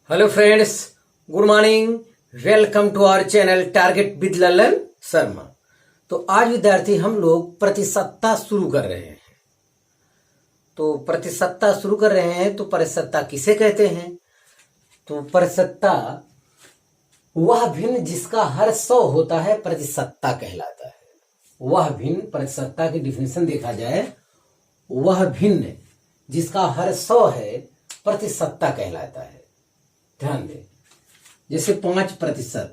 Hello friends, good morning. Welcome to our channel target with Lalan Sharma. तो आज विद्यार्थी हम लोग प्रतिशतता शुरू कर रहे हैं। तो प्रतिशतता शुरू कर रहे हैं तो प्रतिशतता किसे कहते हैं? तो प्रतिशतता वह भिन्न जिसका हर 100 होता है प्रतिशतता कहलाता है। वह भिन्न, प्रतिशतता की डिफिनेशन देखा जाए, वह भिन्न जिसका हर 100 है प्रतिशतता कहलाता है। ध्यान दें, जैसे 5%,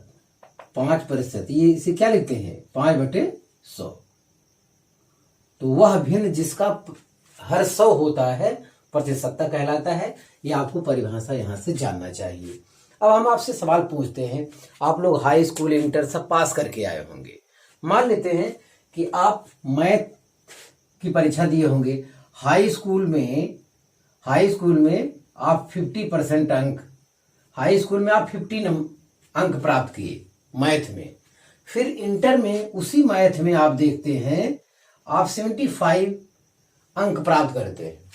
5%, ये इसे क्या लिखते हैं? 5/100। तो वह भिन्न जिसका हर 100 होता है प्रतिशतता कहलाता है। ये आपको परिभाषा यहां से जानना चाहिए। अब हम आपसे सवाल पूछते हैं। आप लोग हाई स्कूल, इंटर सब पास करके आए होंगे। मान लेते हैं कि आप मैथ की परीक्षा दिए होंगे। हाई स्कूल में आप 50% अंक, हाई स्कूल में आप 50 अंक प्राप्त किए मैथ में। फिर इंटर में उसी मैथ में आप देखते हैं आप 75 अंक प्राप्त करते हैं।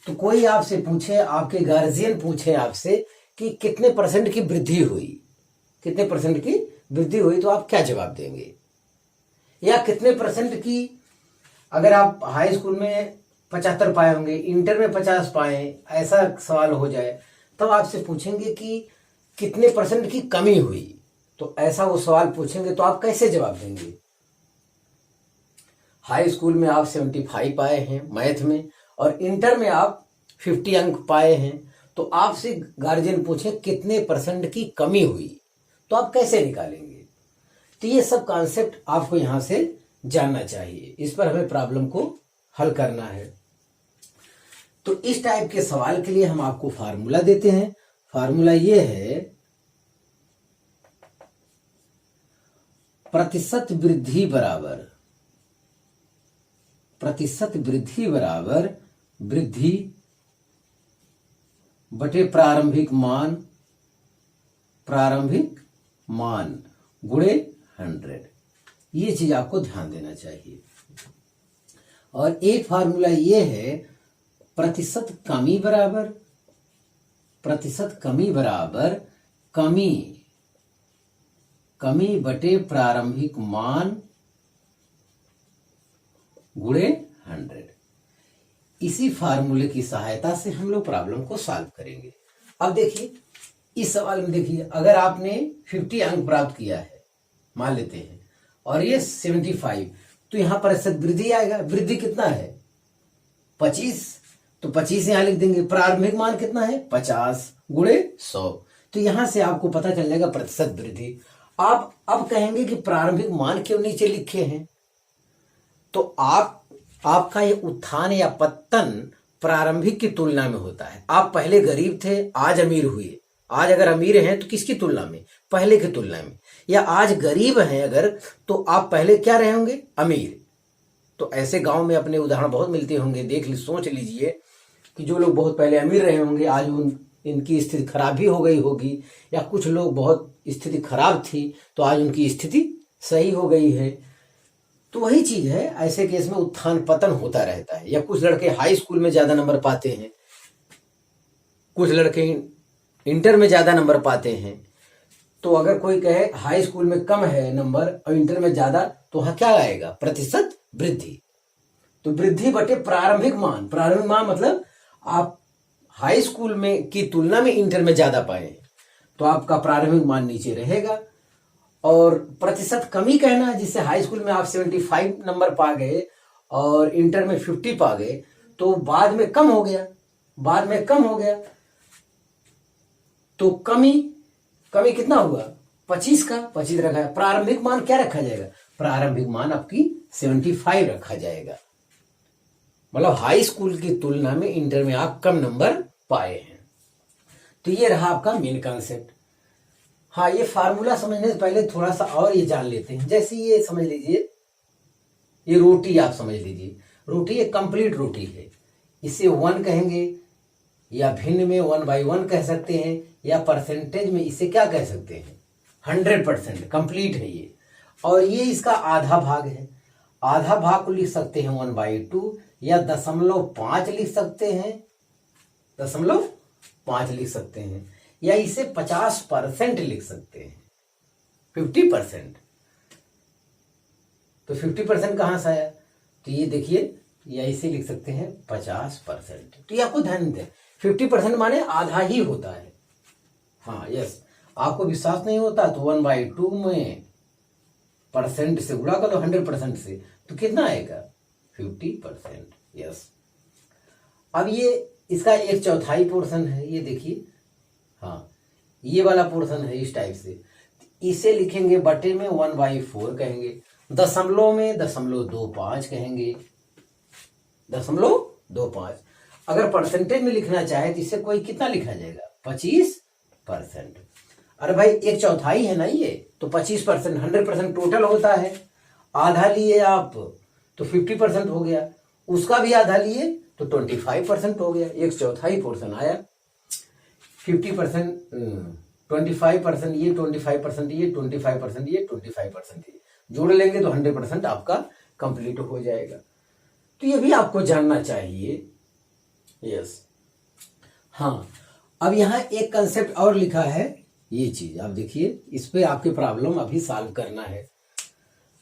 तो कोई आपसे पूछे, आपके गार्जियन पूछे आपसे कि कितने परसेंट की वृद्धि हुई, कितने परसेंट की वृद्धि हुई, तो आप क्या जवाब देंगे? या कितने परसेंट की, अगर आप हाई स्कूल में 75 पाए होंगे, इंटर में 50 पाए, ऐसा सवाल हो जाए तब आपसे पूछेंगे कि कितने परसेंट की कमी हुई। तो ऐसा वो सवाल पूछेंगे तो आप कैसे जवाब देंगे? हाई स्कूल में आप 75 पाए हैं मैथ में और इंटर में आप 50 अंक पाए हैं, तो आपसे गार्जियन पूछे कितने परसेंट की कमी हुई, तो आप कैसे निकालेंगे? तो ये सब कॉन्सेप्ट आपको यहां से जानना चाहिए। इस पर हमें प्रॉब्लम को हल करना है। तो इस टाइप के सवाल के लिए हम आपको फार्मूला देते हैं। फार्मूला ये है, प्रतिशत वृद्धि बराबर वृद्धि बटे प्रारंभिक मान गुणे 100। ये चीज आपको ध्यान देना चाहिए। और एक फार्मूला ये है, प्रतिशत कमी बराबर कमी बटे प्रारंभिक मान गुणे 100। इसी फार्मूले की सहायता से हम लोग प्रॉब्लम को सॉल्व करेंगे। अब देखिए, इस सवाल में देखिए, अगर आपने 50 अंक प्राप्त किया है मान लेते हैं, और ये 75, तो यहां प्रतिशत वृद्धि आएगा। वृद्धि कितना है? 25, तो 25 यहां लिख देंगे। प्रारंभिक मान कितना है? 50 गुणे 100। तो यहां से आपको पता चल जाएगा प्रतिशत वृद्धि। आप अब कहेंगे कि प्रारंभिक मान क्यों नीचे लिखे हैं? तो आपका ये उत्थान या पतन प्रारंभिक की तुलना में होता है। आप पहले गरीब थे, आज अमीर हुए। आज अगर अमीर हैं तो किसकी तुलना में? पहले की तुलना में। या आज गरीब हैं अगर, तो आप पहले क्या रहे होंगे? अमीर। तो ऐसे गांव में अपने उदाहरण बहुत मिलते होंगे। सोच लीजिए कि जो लोग बहुत पहले अमीर रहे होंगे, आज इनकी स्थिति खराब भी हो गई होगी, या कुछ लोग बहुत स्थिति खराब थी तो आज उनकी स्थिति सही हो गई है। तो वही चीज है, ऐसे केस में उत्थान पतन होता रहता है। या कुछ लड़के हाई स्कूल में ज्यादा नंबर पाते हैं, कुछ लड़के इंटर में ज्यादा नंबर पाते हैं। तो अगर कोई कहे हाई स्कूल में कम है नंबर और इंटर में ज्यादा, तो वहां क्या आएगा? प्रतिशत वृद्धि। तो वृद्धि बटे प्रारंभिक मान मतलब आप हाई स्कूल में की तुलना में इंटर में ज्यादा पाए, तो आपका प्रारंभिक मान नीचे रहेगा। और प्रतिशत कमी कहना है, जिससे हाई स्कूल में आप 75 नंबर पा गए और इंटर में 50 पा गए, तो बाद में कम हो गया। तो कमी कितना हुआ? 25 का 25 रखा है। प्रारंभिक मान क्या रखा जाएगा? प्रारंभिक मान आपकी 75 रखा जाएगा। मतलब हाई स्कूल की तुलना में इंटर में आप कम नंबर पाए हैं। तो ये रहा आपका मेन कॉन्सेप्ट। हाँ, ये फार्मूला समझने से पहले थोड़ा सा और ये जान लेते हैं। जैसे ये समझ लीजिए, ये रोटी आप समझ लीजिए। रोटी एक कंप्लीट रोटी है। इसे 1 कहेंगे, या भिन्न में 1/1 कह सकते हैं, या परसेंटेज में इसे क्या कह सकते हैं? 100% कंप्लीट है ये। और ये इसका आधा भाग है। आधा भाग को लिख सकते हैं 1/2, या 0.5 लिख सकते हैं, 0.5 5 लिख सकते हैं, या इसे 50% लिख सकते हैं, 50%। तो 50% कहाँ से आया? तो ये देखिए, या इसे लिख सकते हैं 50%। तो ये आपको ध्यान दें, 50% माने आधा ही होता है। हाँ यस, आपको विश्वास नहीं होता तो 1/2 में परसेंट से गुणा कर लो 100% से, तो कितना आएगा? 50%। यस, अब ये इसका 1/4 पोर्शन है, ये देखिए, हाँ ये वाला पोर्शन है इस टाइप से, इसे लिखेंगे बटे में 1/4 कहेंगे, दशमलव में 0.25 कहेंगे, 0.25। अगर परसेंटेज में लिखना चाहे तो इसे कोई कितना लिखा जाएगा? 25%। अरे भाई 1/4 है ना ये, तो 25%, 100% टोटल होता है। आधा लिए आप तो 50% हो गया, उसका भी आधा लिए तो 25% हो गया, 1/4 पोर्शन आया। 50%, 25% ये, 25% ये, 25% ये, 25% ये, जोड़ लेंगे तो 100% आपका कंप्लीट हो जाएगा। तो ये भी आपको जानना चाहिए। यस, हाँ, अब यहाँ एक कंसेप्ट और लिखा है, ये चीज आप देखिए, इस पे आपके प्रॉब्लम अभी सॉल्व करना है,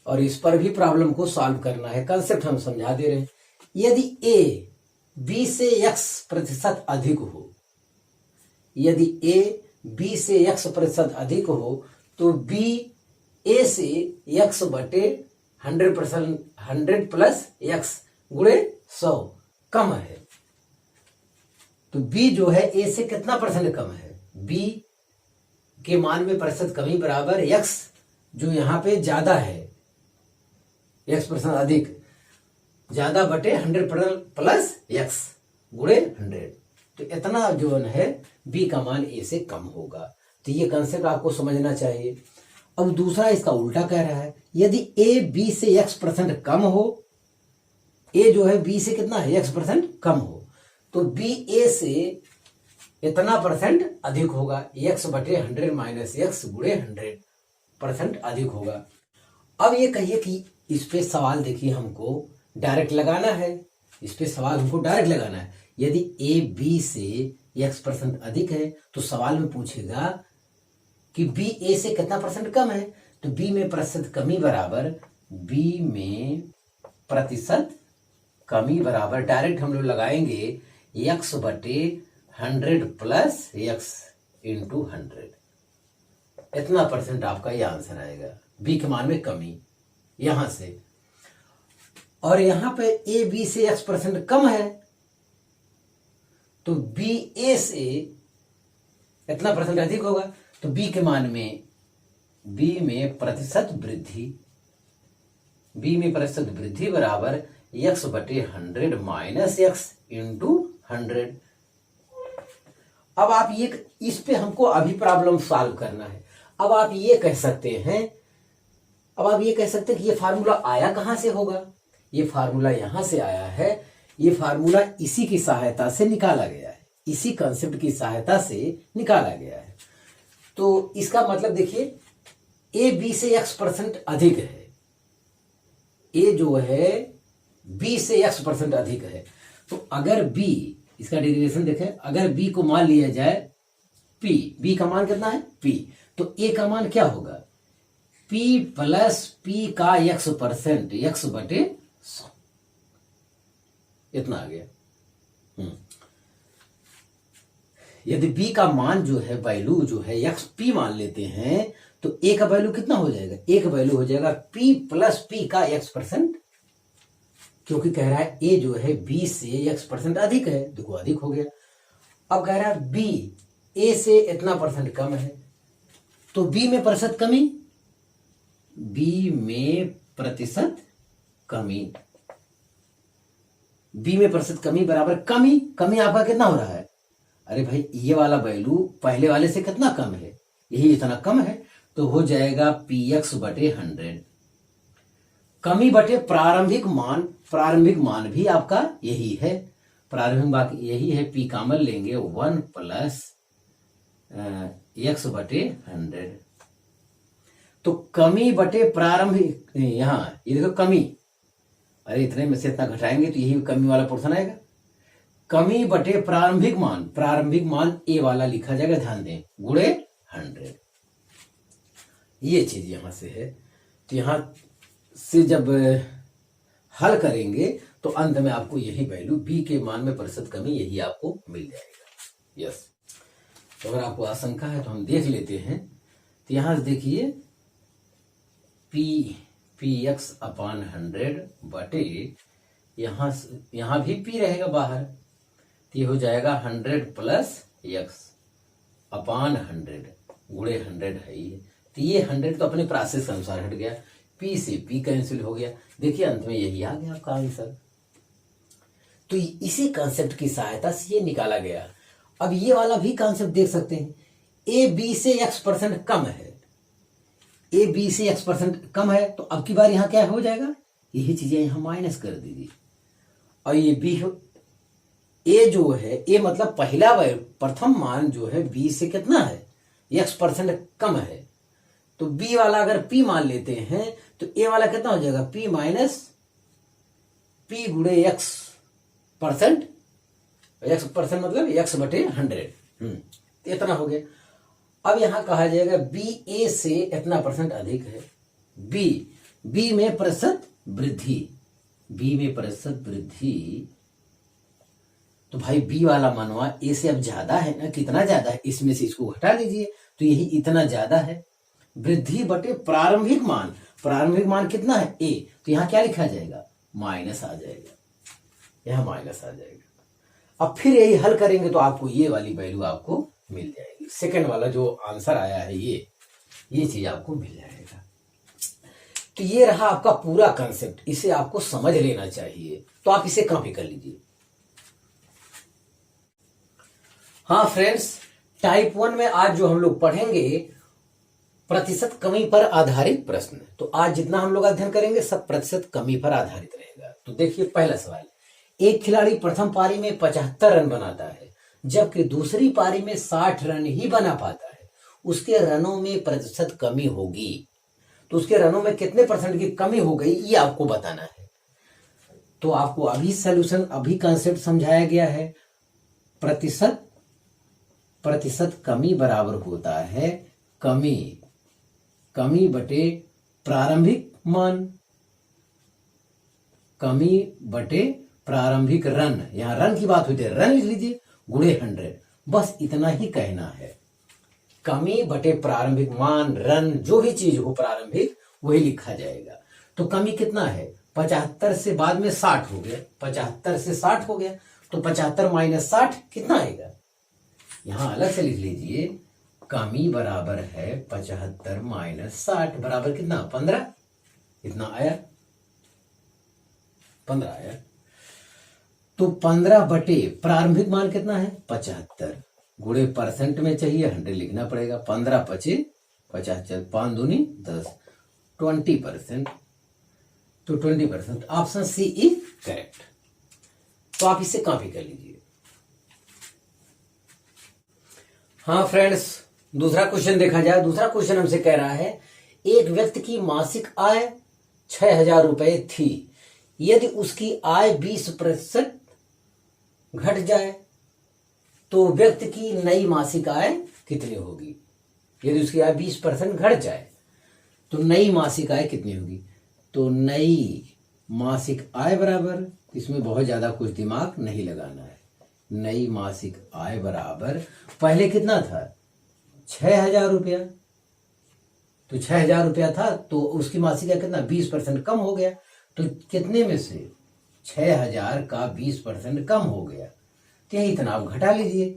और इस पर भी प्रॉब्लम को सॉल्व करना है। कंसेप्ट हम समझा दे रहे हैं। यदि a b से x% अधिक हो, यदि a b से x% अधिक हो, तो b a से x बटे 100%, 100 प्लस x गुणे 100 कम है। तो b जो है a से कितना परसेंट कम है? b के मान में प्रतिशत कमी बराबर x जो यहाँ पे ज्यादा है, x% अधिक, ज्यादा बटे 100 प्लस x गुणे 100। तो इतना जो है b का मान a से कम होगा। तो ये कंसेप्ट आपको समझना चाहिए। अब दूसरा इसका उल्टा कह रहा है, यदि a b से x% कम हो, a जो है b से कितना है? x% कम हो, तो b a से इतना परसेंट अधिक होगा, x बटे 100 माइनस x गुणे 100% अधिक होगा। अब ये कहिए कि इस पे सवाल देखिए हमको डायरेक्ट लगाना है, इस पे सवाल हमको डायरेक्ट लगाना है। यदि a b से x% अधिक है तो सवाल में पूछेगा कि b a से कितना परसेंट कम है, तो b में प्रतिशत कमी बराबर, b में प्रतिशत कमी बराबर डायरेक्ट हम लोग लगाएंगे x बटे 100 प्लस x इंटू 100। इतना परसेंट आपका ये आंसर आएगा, b के मान में कमी यहां से। और यहां पे a b से x% कम है, तो b a से इतना परसेंट अधिक होगा, तो b के मान में, b में प्रतिशत वृद्धि, b में प्रतिशत वृद्धि बराबर x बटे 100 माइनस x इंटू 100। अब आप ये, इस पे हमको अभी प्रॉब्लम सॉल्व करना है। अब आप ये कह सकते हैं, कि ये फार्मूला आया कहां से होगा? ये फार्मूला यहां से आया है, ये फार्मूला इसी की सहायता से निकाला गया है, इसी कंसेप्ट की सहायता से निकाला गया है। तो इसका मतलब देखिए, a b से x% अधिक है, a जो है b से x% अधिक है, तो अगर b, इसका डेरिवेशन देखें, अगर b को मान लिया जाए p, b का मान कितना है? p, तो a का मान क्या होगा? p प्लस p का x%, x बटे 100, इतना आ गया। यदि b का मान जो है, वैल्यू जो है x p मान लेते हैं, तो a का वैल्यू कितना हो जाएगा? a का वैल्यू हो जाएगा p प्लस p का x%, क्योंकि कह रहा है a जो है b से x% अधिक है, देखो अधिक हो गया। अब कह रहा है b a से इतना परसेंट कम है, तो b में प्रतिशत कमी, b में प्रतिशत कमी, b में प्रतिशत कमी बराबर कमी, कमी आपका कितना हो रहा है? अरे भाई ये वाला वैल्यू पहले वाले से कितना कम है? यही इतना कम है, तो हो जाएगा px बटे 100, कमी बटे प्रारंभिक मान, प्रारंभिक मान भी आपका यही है, प्रारंभिक मान यही है, p कॉमन लेंगे 1 प्लस x बटे 100। तो कमी बटे प्रारंभिक, यहाँ ये देखो कमी, अरे इतने में से इतना घटाएंगे तो यही कमी वाला पोर्शन आएगा। कमी बटे प्रारंभिक मान ए वाला लिखा जाएगा, ध्यान दें, गुणे 100। ये चीज यहां से है। तो यहां से जब हल करेंगे तो अंत में आपको यही वैल्यू बी के मान में प्रतिशत कमी यही आपको मिल जाएगा। यस, तो अगर आपको आशंका है तो हम देख लेते हैं। तो यहां से देखिए पी एक्स अपान 100 बटे यहां भी पी रहेगा बाहर, तो ये हो जाएगा 100 प्लस एक्स अपान 100 गुणे 100 है ये। तो ये 100 तो अपने प्रोसेस के अनुसार हट गया, पी से पी कैंसिल हो गया। देखिए अंत में यही आ गया आपका आंसर। तो इसी कंसेप्ट की सहायता से ये निकाला गया। अब ये वाला भी कंसेप्ट देख सकते हैं, ए बी से x% कम है, ए बी से x% कम है, तो अब की बार यहां क्या हो जाएगा, यही चीजें यहां माइनस कर दीजिए। और ये बी ए जो है, ए मतलब पहला प्रथम मान जो है बी से कितना है, x% कम है। तो बी वाला अगर p मान लेते हैं तो ए वाला कितना हो जाएगा, p माइनस p गुणे x%, x% मतलब x बटे 100, इतना हो गया। अब यहां कहा जाएगा बी ए से इतना % अधिक है, बी में प्रतिशत वृद्धि, बी में प्रतिशत वृद्धि। तो भाई बी वाला मानवा ए से अब ज्यादा है ना, कितना ज्यादा है, इसमें से इसको हटा दीजिए, तो यही इतना ज्यादा है। वृद्धि बटे प्रारंभिक मान कितना है ए, तो यहां क्या लिखा जाएगा, माइनस आ जाएगा, यहां माइनस आ जाएगा। अब फिर यही हल करेंगे तो आपको ये वाली वैल्यू आपको मिल जाएगी। सेकंड वाला जो आंसर आया है ये चीज आपको मिल जाएगा। तो ये रहा आपका पूरा कंसेप्ट, इसे आपको समझ लेना चाहिए। तो आप इसे कॉपी कर लीजिए। हाँ फ्रेंड्स, टाइप 1 में आज जो हम लोग पढ़ेंगे प्रतिशत कमी पर आधारित प्रश्न। तो आज जितना हम लोग अध्ययन करेंगे सब प्रतिशत कमी पर आधारित रहेगा। तो देखिए पहला सवाल, एक खिलाड़ी प्रथम पारी में 75 रन बनाता है जबकि दूसरी पारी में 60 रन ही बना पाता है, उसके रनों में प्रतिशत कमी होगी। तो उसके रनों में कितने % की कमी हो गई ये आपको बताना है। तो आपको अभी सॉल्यूशन, अभी कंसेप्ट समझाया गया है। प्रतिशत कमी बराबर होता है कमी बटे प्रारंभिक मान, कमी बटे प्रारंभिक रन, यहां रन की बात होती है, रन लिख लीजिए, गुणे 100। बस इतना ही कहना है। कमी बटे प्रारंभिक मान, रन, जो भी चीज हो प्रारंभिक वही लिखा जाएगा। तो कमी कितना है, 75 से बाद में 60 हो गया, 75 से 60 हो गया, तो 75 माइनस 60 कितना आएगा, यहां अलग से लिख लीजिए। कमी बराबर है 75 माइनस 60 बराबर कितना, 15, इतना आया, 15 आया। तो 15 बटे प्रारंभिक मान कितना है 75 गुणे % में चाहिए 100 लिखना पड़ेगा। 15 पचे 50, 5 दूनी 10, 20%। तो 20%, ऑप्शन सी इज करेक्ट। तो आप इसे कॉपी कर लीजिए। हाँ फ्रेंड्स, दूसरा क्वेश्चन देखा जाए। दूसरा क्वेश्चन हमसे कह रहा है, एक व्यक्ति की मासिक आय 6000 रुपए थी, यदि उसकी आय 20% घट जाए तो व्यक्ति की नई मासिक आय कितनी होगी। यदि उसकी आय 20% घट जाए तो नई मासिक आय कितनी होगी। तो नई मासिक आय बराबर, इसमें बहुत ज्यादा कुछ दिमाग नहीं लगाना है। नई मासिक आय बराबर, पहले कितना था 6000 रुपया, तो 6000 रुपया था तो उसकी मासिक आय कितना 20% कम हो गया। तो कितने में से 6000 का 20% कम हो गया, तो यही इतना आप घटा लीजिए।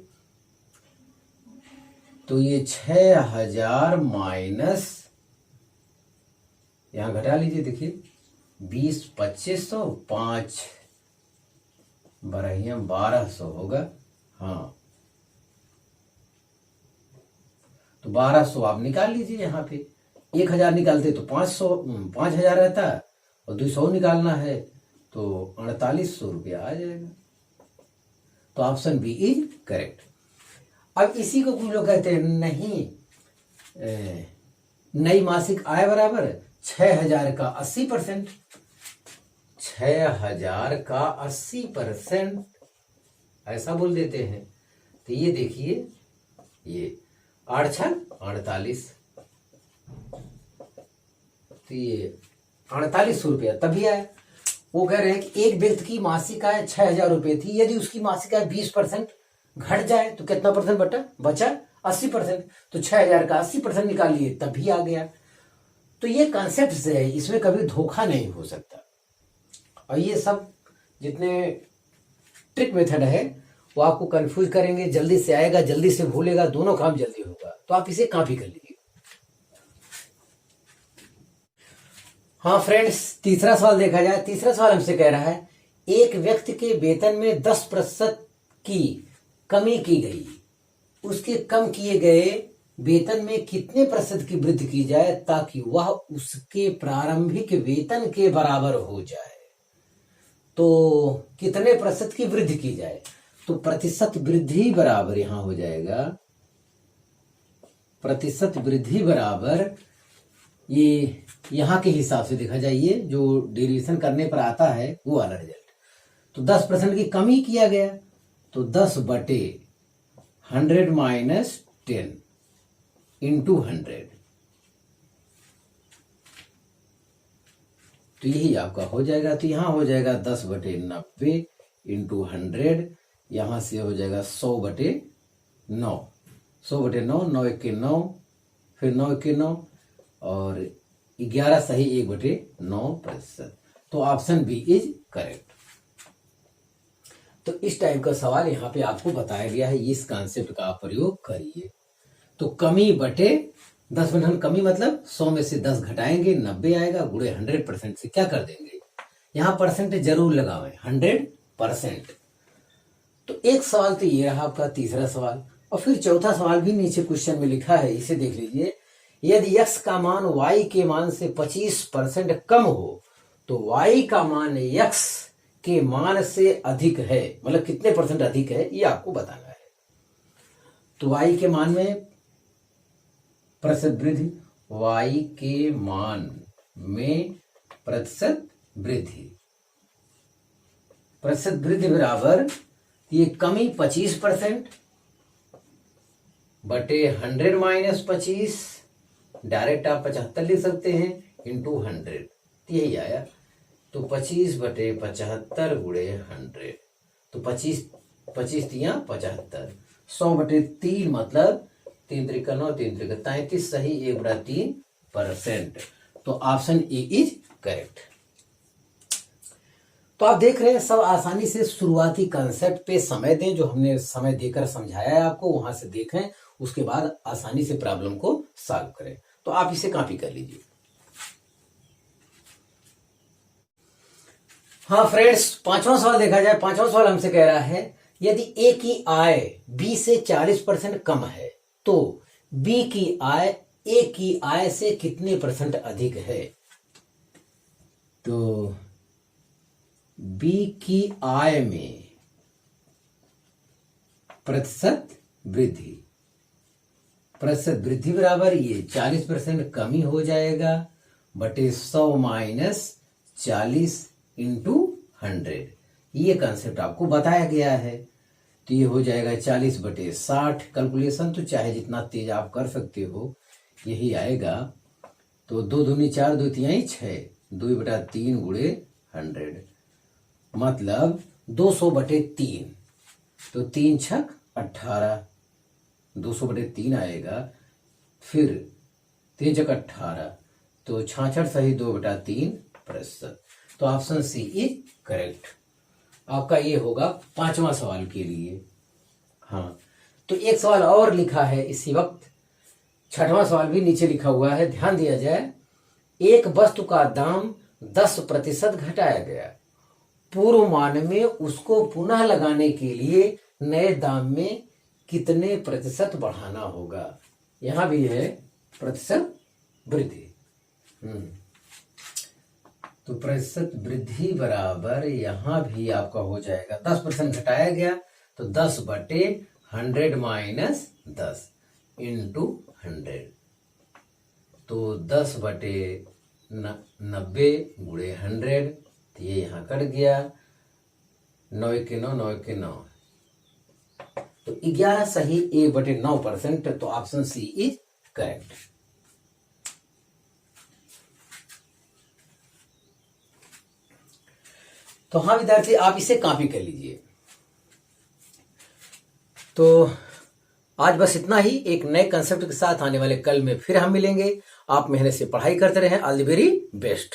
तो ये 6000 माइनस, यहां घटा लीजिए, देखिए 20 2500, 5 बरहिया 1200 होगा। हाँ, तो 1200 आप निकाल लीजिए। यहाँ पे 1000 निकालते तो 5000 रहता, और 200 निकालना है तो 4800 रुपया आ जाएगा। तो ऑप्शन बी इज करेक्ट। अब इसी को कुछ लोग कहते हैं नहीं, नई मासिक आय बराबर 6000 का 80%, 6000 का 80%, ऐसा बोल देते हैं। तो ये देखिए, ये 8 छक 48, तो ये 4800 रुपया तभी आया। वो कह रहे हैं कि एक व्यक्ति की मासिक आय 6000 रुपये थी, यदि उसकी मासिक आय 20% घट जाए तो कितना परसेंट बचा 80%, तो 6000 का 80% निकालिए तभी आ गया। तो ये कॉन्सेप्ट है, इसमें कभी धोखा नहीं हो सकता। और ये सब जितने ट्रिक मेथड है वो आपको कंफ्यूज करेंगे, जल्दी से आएगा जल्दी से भूलेगा, दोनों काम जल्दी होगा। तो आप इसे कॉपी कर लीजिए। हाँ फ्रेंड्स, तीसरा सवाल देखा जाए। तीसरा सवाल हमसे कह रहा है एक व्यक्ति के वेतन में 10% की कमी की गई, उसके कम किए गए वेतन में कितने प्रतिशत की वृद्धि की जाए ताकि वह उसके प्रारंभिक वेतन के बराबर हो जाए। तो कितने प्रतिशत की वृद्धि की जाए, तो प्रतिशत वृद्धि बराबर यहां हो जाएगा, प्रतिशत वृद्धि बराबर, ये यहां के हिसाब से देखा जाइए जो डेरिवेशन करने पर आता है वो वाला रिजल्ट। तो 10% की कमी किया गया, तो 10/100 माइनस 10 इंटू 100, तो यही आपका हो जाएगा। तो यहां हो जाएगा 10/90 इंटू 100, यहां से हो जाएगा 100/9, 100/9, 9 1 9, फिर 9 1 9 और 11 सही 1/9%। तो ऑप्शन बी इज करेक्ट। तो इस टाइप का सवाल यहाँ पे आपको बताया गया है, इस कॉन्सेप्ट का आप प्रयोग करिए। तो कमी बटे 10%, कमी मतलब 100 में से 10 घटाएंगे 90 आएगा, गुणे 100% से क्या कर देंगे, यहाँ परसेंट जरूर लगावें 100%। तो एक सवाल तो ये रहा आपका तीसरा सवाल। और फिर चौथा सवाल भी नीचे क्वेश्चन में लिखा है, इसे देख लीजिए। यदि x का मान y के मान से 25% कम हो तो y का मान x के मान से अधिक है, मतलब कितने परसेंट अधिक है ये आपको बताना है। तो y के मान में प्रतिशत वृद्धि, y के मान में प्रतिशत वृद्धि, प्रतिशत वृद्धि बराबर ये कमी 25% बटे 100 माइनस 25, डायरेक्ट आप 75 लिख सकते हैं, इंटू 100, यही आया। तो 25/75 गुणे 100, तो 25 तियां 75, 100/3 मतलब 3 त्रिका 9, 3 त्रिका 33, सही 1/3%। तो ऑप्शन ए इज करेक्ट। तो आप देख रहे हैं सब आसानी से शुरुआती कंसेप्ट पे समय दें, जो हमने समय देकर समझाया है आपको वहां से देखें, उसके बाद आसानी से प्रॉब्लम को सॉल्व करें। तो आप इसे कॉपी कर लीजिए। हाँ फ्रेंड्स, पांचवा सवाल देखा जाए। पांचवा सवाल हमसे कह रहा है यदि ए की आय बी से 40% कम है तो बी की आय ए की आय से कितने % अधिक है। तो बी की आय में प्रतिशत वृद्धि, प्रतिशत वृद्धि बराबर ये 40% कमी हो जाएगा बटे 100 माइनस 40 इंटू 100। ये कंसेप्ट आपको बताया गया है। तो ये हो जाएगा 40/60 कैलकुलेशन, तो चाहे जितना तेज आप कर सकते हो यही आएगा। तो 2 दूनी 4, 2 तिहाई 6, 2/3 गुणे 100 मतलब 200/3, तो 3 छक 18, 200/3 आएगा। फिर 3 छक 18, तो 66 सही 2/3%। तो ऑप्शन सी इज करेक्ट। आपका ये होगा पांचवा सवाल के लिए। हाँ, तो एक सवाल और लिखा है इसी वक्त, छठवां सवाल भी नीचे लिखा हुआ है, ध्यान दिया जाए। एक वस्तु का दाम 10% घटाया गया, पूर्व मान में उसको पुनः लगाने के लिए नए दाम में कितने प्रतिशत बढ़ाना होगा। यहां भी है प्रतिशत वृद्धि। तो प्रतिशत वृद्धि बराबर यहां भी आपका हो जाएगा 10% घटाया गया, तो 10/100 माइनस 10 इंटू 100, तो 10/90 गुणे 100, तो ये यहाँ कट गया। 9 के 9, 9 के 9, तो 11 सही 1/9%, तो ऑप्शन सी इज करेक्ट। तो हाँ विद्यार्थी, आप इसे कॉपी कर लीजिए। तो आज बस इतना ही। एक नए कंसेप्ट के साथ आने वाले कल में फिर हम मिलेंगे। आप मेहनत से पढ़ाई करते रहें। All the very best.